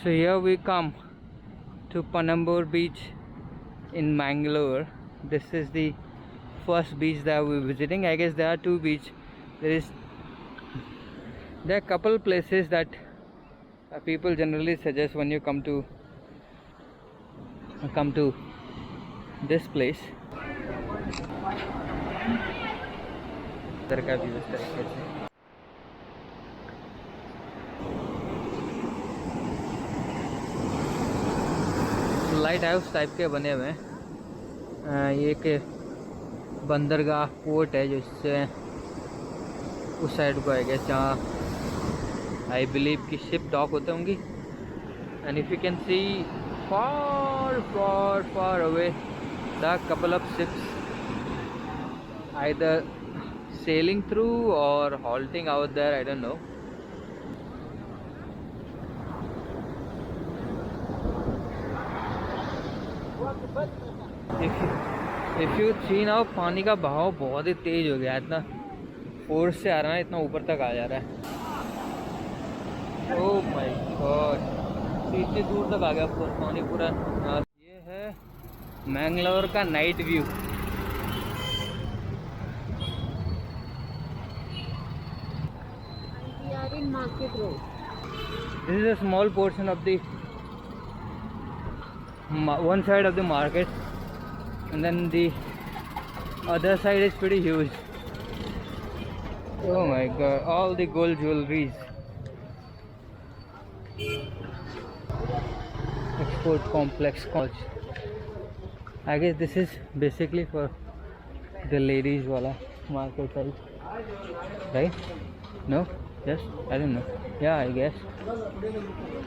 So here we come to Panambur beach in Mangalore. This is the first beach that we're visiting. I guess there are two beaches. There are a couple places that people generally suggest when you come to this place. इधर का भी इस तरीके से light house type के बने हुए हैं। ये एक बंदरगाह पोर्ट है जिससे उस साइड को आएगा जहाँ आई बिलीव कि शिप डॉक होते होंगी। And if you can see far away the couple of ships either sailing through or halting out there, I don't know. If you see now, पानी का बहाव बहुत ही तेज हो गया है, इतना फोर्स से आ रहा है, इतना ऊपर तक आ जा रहा है। ओह माय गॉड, इतनी दूर तक आ गया पानी पूरा। ये है मैंगलोर का night view. We are in Market Road. This is a small portion of the one side of the market, and then the other side is pretty huge. Oh my god, all the gold jewelries. Export complex college. I guess this is basically for the ladies wala market side, right? No? Yes? I don't know. Yeah, I guess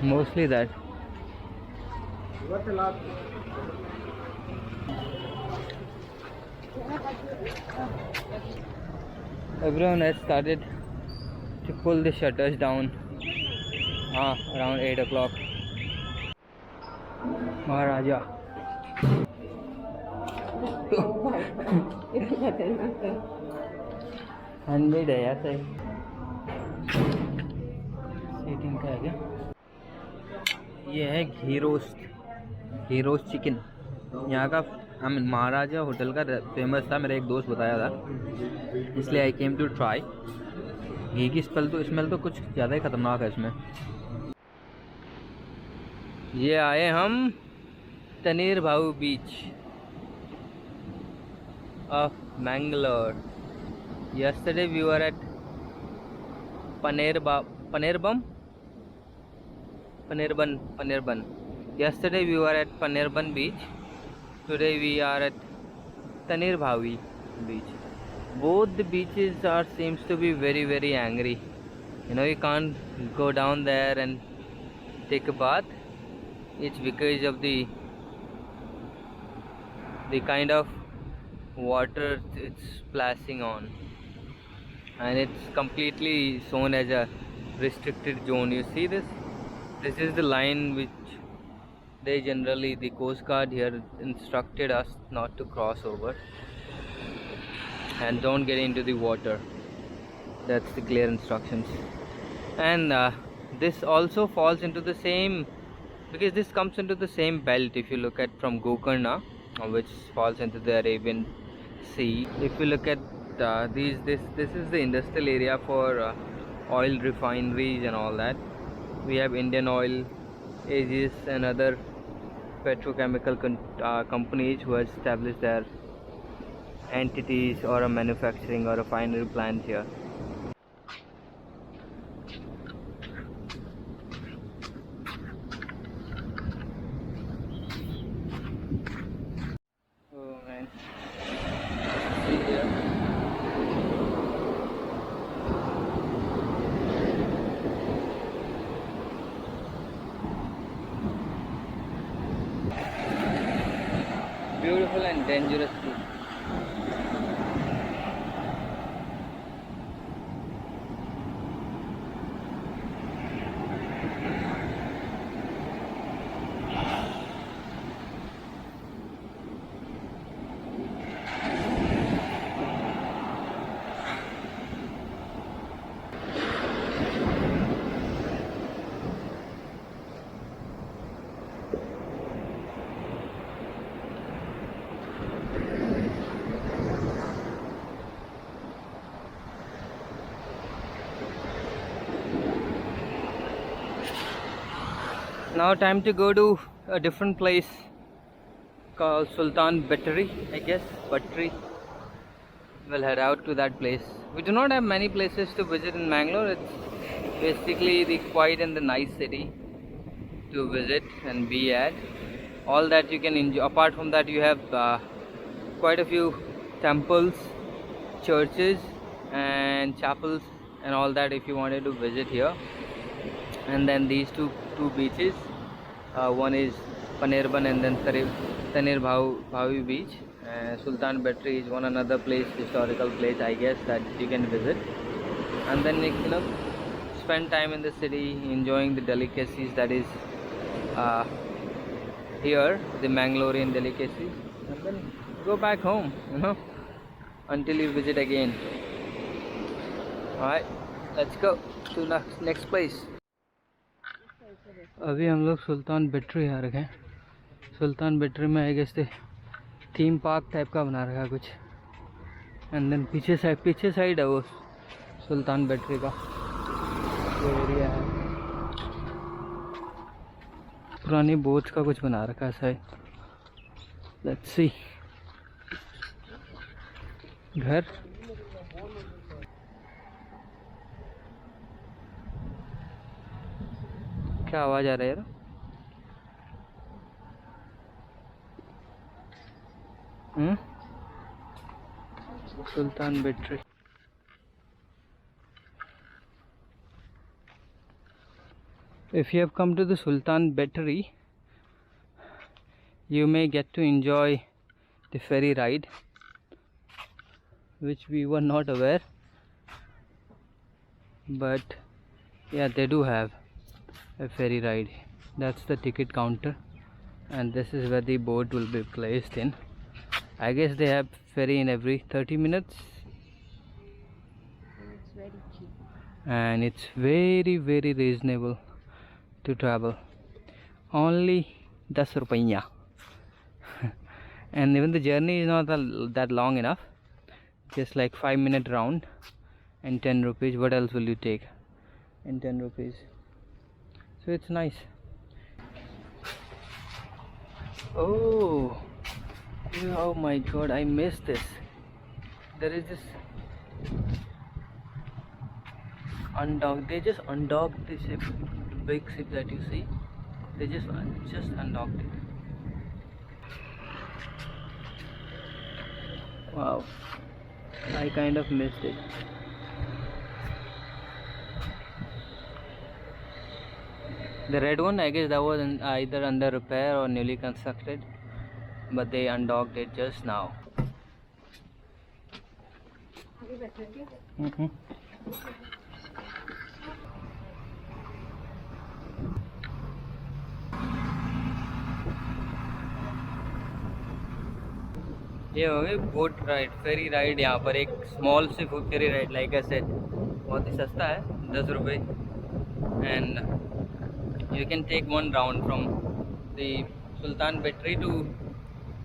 mostly that. Everyone has started to pull the shutters down around 8 o'clock. Maharaja. Handmade है यार सही। Seating का है क्या? ये है घी roast chicken. यहाँ का महाराजा होटल का फेमस था, मेरा एक दोस्त बताया था, इसलिए आई केम टू ट्राई। घी की स्मेल तो कुछ ज़्यादा ही ख़तरनाक है इसमें। ये आए हम Tannirbhavi beach of Mangalore. Yesterday we were at Panirban. Yesterday we were at Panirban beach. Today we are at Tanir Bhavi beach. Both the beaches seems to be very, very angry. You know, you can't go down there and take a bath. It's because of the kind of water it's splashing on, and it's completely shown as a restricted zone. You see this is the line which they generally, the Coast Guard here instructed us not to cross over and don't get into the water. That's the clear instructions. And this also falls into the same, because this comes into the same belt. If you look at from Gokarna, which falls into the Arabian Sea, if you look at this is the industrial area for oil refineries and all that. We have Indian Oil, Aegis and other petrochemical companies who have established their entities or a manufacturing or a refinery plant here. Oh man. See here. Beautiful and dangerous too. Now time to go to a different place called Sultan Battery, I guess. Battery. We'll head out to that place. We do not have many places to visit in Mangalore. It's basically the quiet and the nice city to visit and be at. All that you can enjoy. Apart from that, you have quite a few temples, churches and chapels and all that if you wanted to visit here. And then these two beaches, one is Panirban and then Tanir Bhavi beach. Sultan Battery is one another place, historical place I guess, that you can visit, and then spend time in the city enjoying the delicacies that is here, the Mangalorean delicacies, and then go back home until you visit again. Alright, let's go to next place. अभी हम लोग सुल्तान battery आ रखे हैं. Sultan battery में I guess theme park type का बना रखा है कुछ, एंड देन पीछे साइड है वो सुल्तान बैटरी का जो एरिया है. पुरानी बोट का कुछ बना रखा है शायद. Let's see. घर क्या आवाज़ आ रहा है यार? Sultan Battery. If you have come to the Sultan Battery, you may get to enjoy the ferry ride, which we were not aware, but yeah, they do have a ferry ride. That's the ticket counter, and this is where the boat will be placed in. I guess they have ferry in every 30 minutes. It's very cheap. And it's very reasonable to travel. Only 10 rupiya. And even the journey is not that long enough. Just like 5-minute round and 10 rupees. What else will you take in 10 rupees? So it's nice. Oh my god, I missed this. There is this undocked. They just undocked the ship, the big ship that you see. They just undocked it. Wow, I kind of missed it. The red one, I guess that was either under repair or newly constructed, but they undocked it just now. ये हो गई boat ride, फेरी ride. यहाँ पर एक small sea ferry ride, like I said, बहुत ही सस्ता है, 10 रुपये. And you can take one round from the Sultan Battery to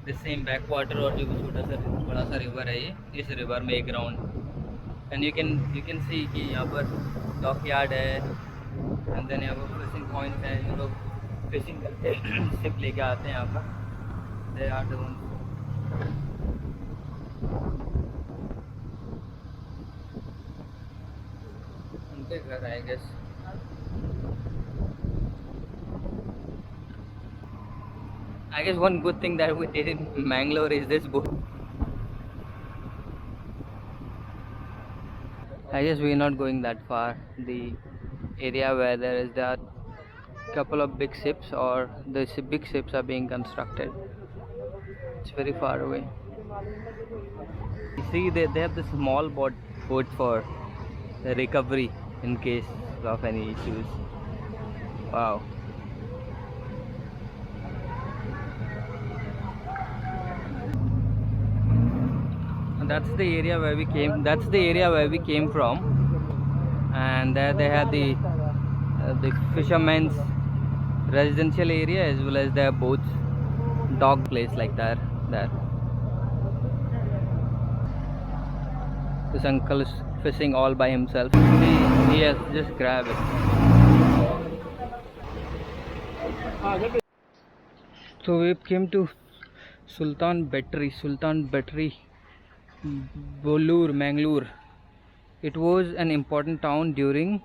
the same backwater, और जो छोटा सा बड़ा सा रिवर है ये, इस रिवर में एक round. And you can see कि यहाँ पर डॉक यार्ड है, एंड देन यहाँ पर फिशिंग पॉइंट है. जो लोग फिशिंग करते हैं शिप लेके आते हैं यहाँ पर, दे आर द ओन. उनके घर I guess. I guess one good thing that we did in Mangalore is this boat. I guess we're not going that far. The area where there are couple of big ships, or the big ships are being constructed. It's very far away. You see, they have the small boat for the recovery in case of any issues. Wow. That's the area where we came. That's the area where we came from, and there they have the fishermen's residential area, as well as their boats, dock place like that. There. This uncle is fishing all by himself. He has just grabbed it. So we came to Sultan Battery, Bolur, Mangalore. It was an important town during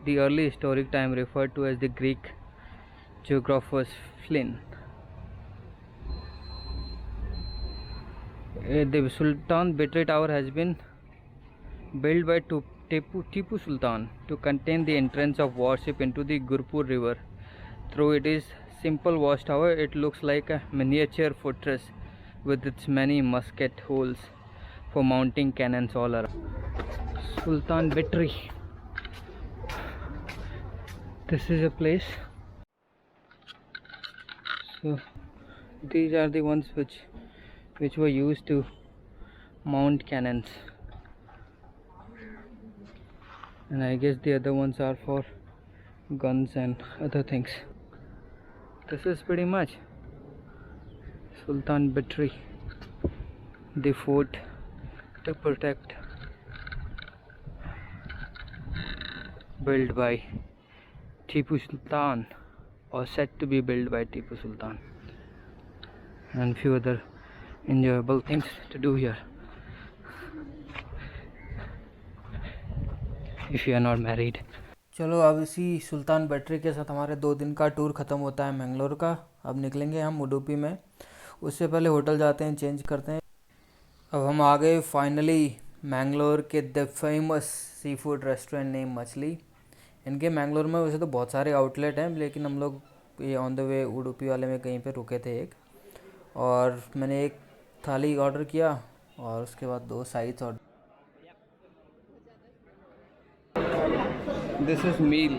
the early historic time, referred to as the Greek geographer Flynn. The Sultan Battery Tower has been built by Tipu Sultan to contain the entrance of warship into the Gurpur river. Though it is simple watchtower, it looks like a miniature fortress with its many musket holes for mounting cannons all around. Sultan Battery. This is a place. So these are the ones which were used to mount cannons, and I guess the other ones are for guns and other things. This is pretty much Sultan Battery, the fort to protect, built by Tipu Sultan, or said to be built by Tipu Sultan, and few other enjoyable things to do here if you are not married. चलो अब इसी सुल्तान battery के साथ हमारे 2 दिन का tour ख़त्म होता है मैंगलोर का। अब निकलेंगे हम उडुपी में। उससे पहले होटल जाते हैं, चेंज करते हैं। अब हम आ गए फाइनली मैंगलोर के the famous seafood restaurant name Machali. इनके मैंगलोर में वैसे तो बहुत सारे आउटलेट हैं, लेकिन हम लोग ये ऑन द वे उडुपी वाले में कहीं पे रुके थे एक, और मैंने एक थाली ऑर्डर किया और उसके बाद 2 sides order. This is meal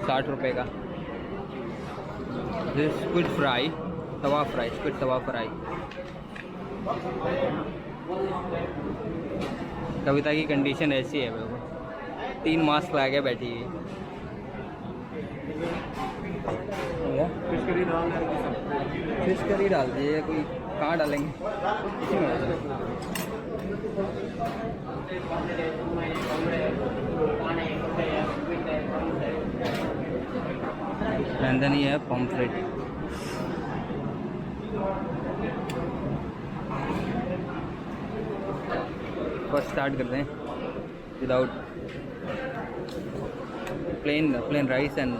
60 रुपये का। This squid fry, tawa fry, squid tawa fry. Kavita की कंडीशन ऐसी है, मेरे को 3 मास्क लगा के बैठी है। फिश करी डाल दीजिए, कोई कहाँ डालेंगे इसी में। and then ये है पॉम्फ्रेट। फर्स्ट स्टार्ट करते हैं without plain rice and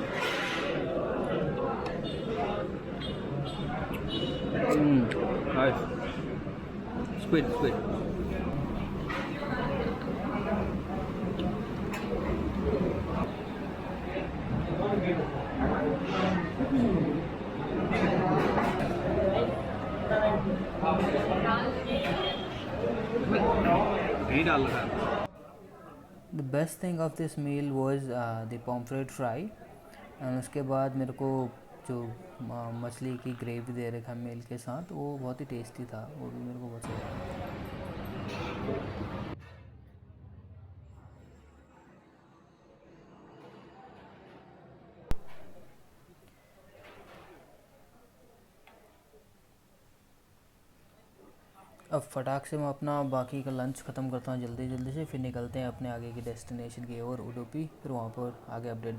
squid. The best thing of this meal was the pomfret fry, and उसके बाद मेरे को जो मछली की ग्रेवी दे रखा मील के साथ, वो बहुत ही टेस्टी था, वो भी मेरे को बहुत अच्छा लगा। अब फटाक से मैं अपना बाकी का लंच ख़त्म करता हूँ जल्दी से, फिर निकलते हैं अपने आगे की डेस्टिनेशन की ओर उडुपी, फिर वहाँ पर आगे अपडेट